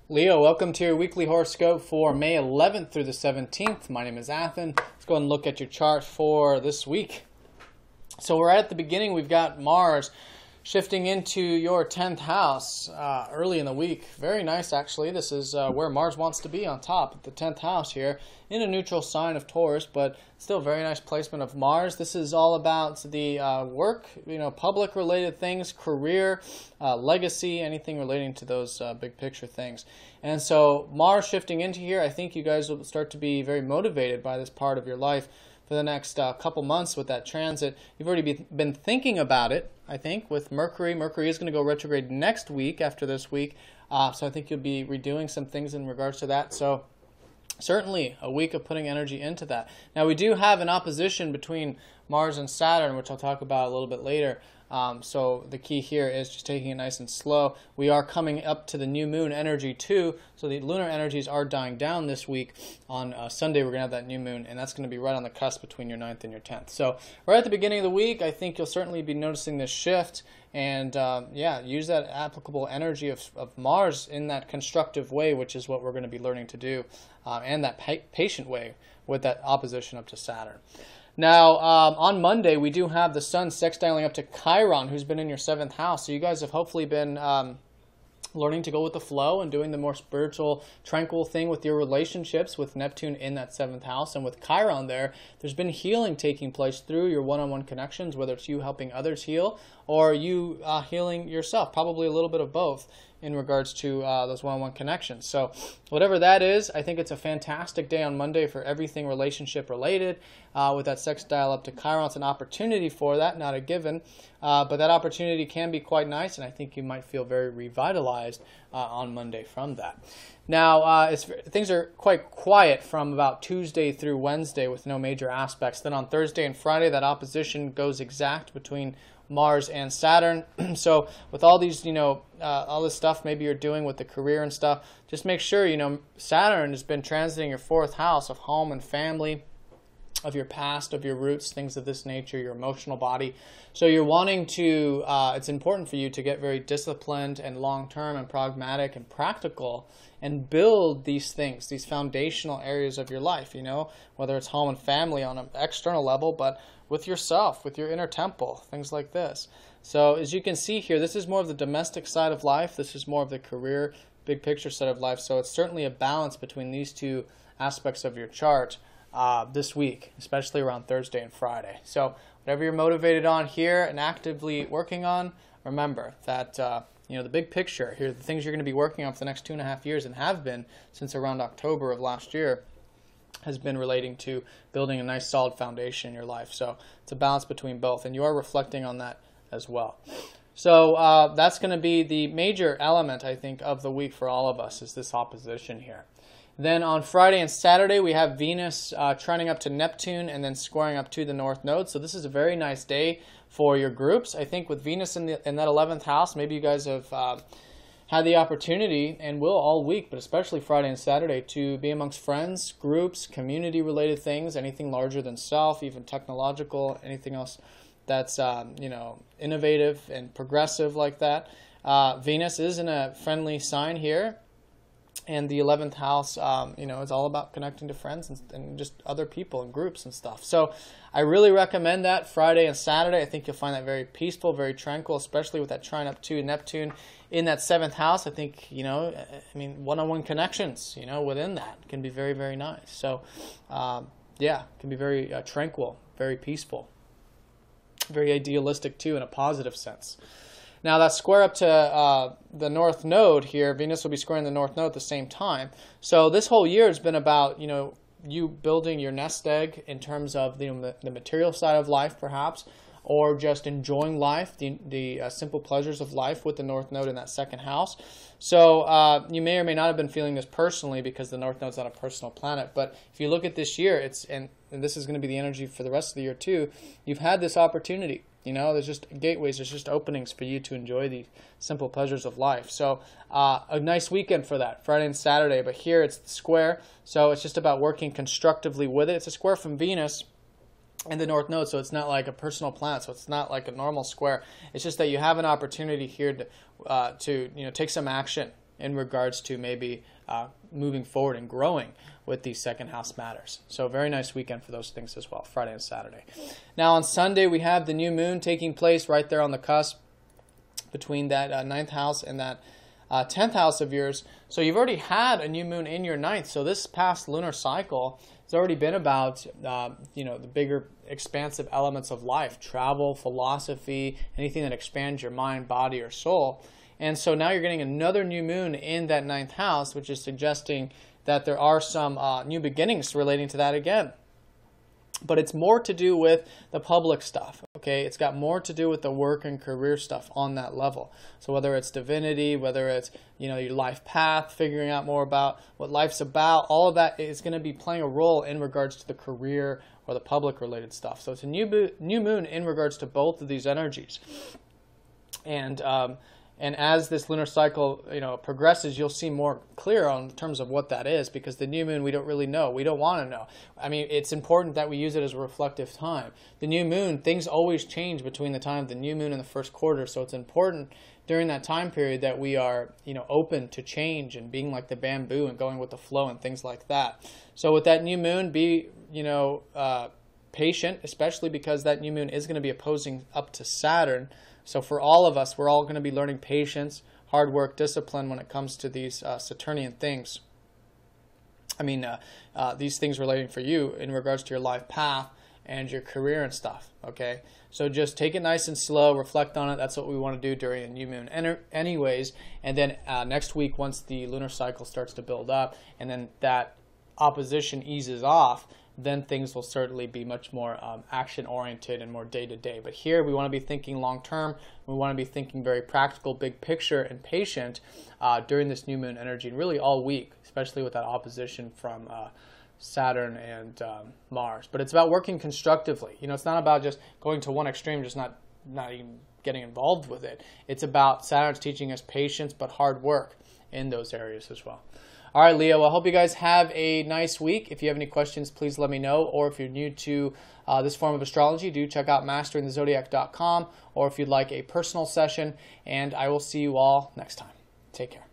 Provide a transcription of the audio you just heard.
Leo, welcome to your weekly horoscope for May 11th through the 17th. My name is Athen. Let's go and look at your chart for this week. So we're right at the beginning. We've got Mars shifting into your 10th house early in the week. Very nice, actually. This is where Mars wants to be, on top at the 10th house here in a neutral sign of Taurus, but still very nice placement of Mars. This is all about the work, public related things, career, legacy, anything relating to those big picture things. And so Mars shifting into here, I think you guys will start to be very motivated by this part of your life for the next couple months with that transit. You've already been thinking about it, I think, with Mercury. Mercury is going to go retrograde next week after this week. So I think you'll be redoing some things in regards to that. So certainly a week of putting energy into that. Now we do have an opposition between Mars and Saturn, which I'll talk about a little bit later. So the key here is just taking it nice and slow. We are coming up to the new moon energy too, so the lunar energies are dying down this week. On Sunday we're going to have that new moon, and that's going to be right on the cusp between your 9th and your 10th. So right at the beginning of the week, I think you'll certainly be noticing this shift, and use that applicable energy of Mars in that constructive way, which is what we're going to be learning to do, and that patient way with that opposition up to Saturn. Now, on Monday, we do have the Sun sextiling up to Chiron, who's been in your 7th house. So you guys have hopefully been learning to go with the flow and doing the more spiritual, tranquil thing with your relationships with Neptune in that 7th house. And with Chiron there's been healing taking place through your one-on-one connections, whether it's you helping others heal or you healing yourself, probably a little bit of both in regards to those one-on-one connections. So whatever that is, I think it's a fantastic day on Monday for everything relationship related. With that sextile up to Chiron, it's an opportunity for that, not a given. But that opportunity can be quite nice, and I think you might feel very revitalized on Monday from that. Now, things are quite quiet from about Tuesday through Wednesday with no major aspects. Then on Thursday and Friday, that opposition goes exact between Mars and Saturn. So with all these, all this stuff maybe you're doing with the career and stuff, just make sure, Saturn has been transiting your 4th house of home and family, of your past, of your roots, things of this nature, your emotional body. So you're wanting to, it's important for you to get very disciplined and long-term and pragmatic and practical and build these things, these foundational areas of your life, whether it's home and family on an external level, but with yourself, with your inner temple, things like this. So as you can see here, this is more of the domestic side of life. This is more of the career, big picture side of life. So it's certainly a balance between these two aspects of your chart this week, especially around Thursday and Friday. So whatever you're motivated on here and actively working on, remember that the big picture here, the things you're going to be working on for the next 2.5 years and have been since around October of last year, has been relating to building a nice solid foundation in your life. So it's a balance between both, and you are reflecting on that as well. So that's going to be the major element, I think, of the week for all of us, is this opposition here. Then on Friday and Saturday, we have Venus trending up to Neptune and then squaring up to the North Node. So this is a very nice day for your groups. I think with Venus in that 11th house, maybe you guys have had the opportunity, and will all week, but especially Friday and Saturday, to be amongst friends, groups, community-related things, anything larger than self, even technological, anything else that's innovative and progressive like that. Venus is in a friendly sign here. And the 11th house, is all about connecting to friends and just other people and groups and stuff. So I really recommend that Friday and Saturday. I think you'll find that very peaceful, very tranquil, especially with that trine up to Neptune in that 7th house. I think, one-on-one connections, within that can be very, very nice. So, it can be very tranquil, very peaceful, very idealistic too in a positive sense. Now that square up to the North Node here, Venus will be squaring the North Node at the same time. So this whole year has been about, you building your nest egg in terms of the material side of life perhaps, or just enjoying life, the simple pleasures of life with the North Node in that 2nd house. So you may or may not have been feeling this personally because the North Node's not a personal planet. But if you look at this year, and this is going to be the energy for the rest of the year too, you've had this opportunity. There's just gateways, there's just openings for you to enjoy the simple pleasures of life. So a nice weekend for that, Friday and Saturday. But here it's the square, so it's just about working constructively with it. It's a square from Venus and the North Node, so it's not like a personal planet, so it's not like a normal square. It's just that you have an opportunity here to take some action in regards to maybe moving forward and growing with these second house matters. So very nice weekend for those things as well, Friday and Saturday. Now on Sunday, we have the new moon taking place right there on the cusp between that ninth house and that 10th house of yours. So you've already had a new moon in your ninth. So this past lunar cycle has already been about, the bigger expansive elements of life, travel, philosophy, anything that expands your mind, body, or soul. And so now you're getting another new moon in that ninth house, which is suggesting that there are some new beginnings relating to that again. But it's more to do with the public stuff, okay? It's got more to do with the work and career stuff on that level. So whether it's divinity, whether it's, your life path, figuring out more about what life's about, all of that is going to be playing a role in regards to the career or the public related stuff. So it's a new moon in regards to both of these energies. And as this lunar cycle, progresses, you'll see more clear on terms of what that is, because the new moon, we don't really know. We don't want to know. I mean, it's important that we use it as a reflective time. The new moon, things always change between the time of the new moon and the first quarter. So it's important during that time period that we are, open to change and being like the bamboo and going with the flow and things like that. So with that new moon, be, patient, especially because that new moon is going to be opposing up to Saturn. So for all of us, we're all going to be learning patience, hard work, discipline when it comes to these Saturnian things. I mean, these things relating for you in regards to your life path and your career and stuff, okay? So just take it nice and slow, reflect on it. That's what we want to do during a new moon anyways. And then next week, once the lunar cycle starts to build up and then that opposition eases off, then things will certainly be much more action-oriented and more day-to-day. But here we want to be thinking long-term. We want to be thinking very practical, big picture, and patient during this new moon energy, and really all week, especially with that opposition from Saturn and Mars. But it's about working constructively. It's not about just going to one extreme, just not even getting involved with it. It's about Saturn's teaching us patience, but hard work in those areas as well. All right, Leo, I hope you guys have a nice week. If you have any questions, please let me know. Or if you're new to this form of astrology, do check out masteringthezodiac.com. Or if you'd like a personal session, and I will see you all next time. Take care.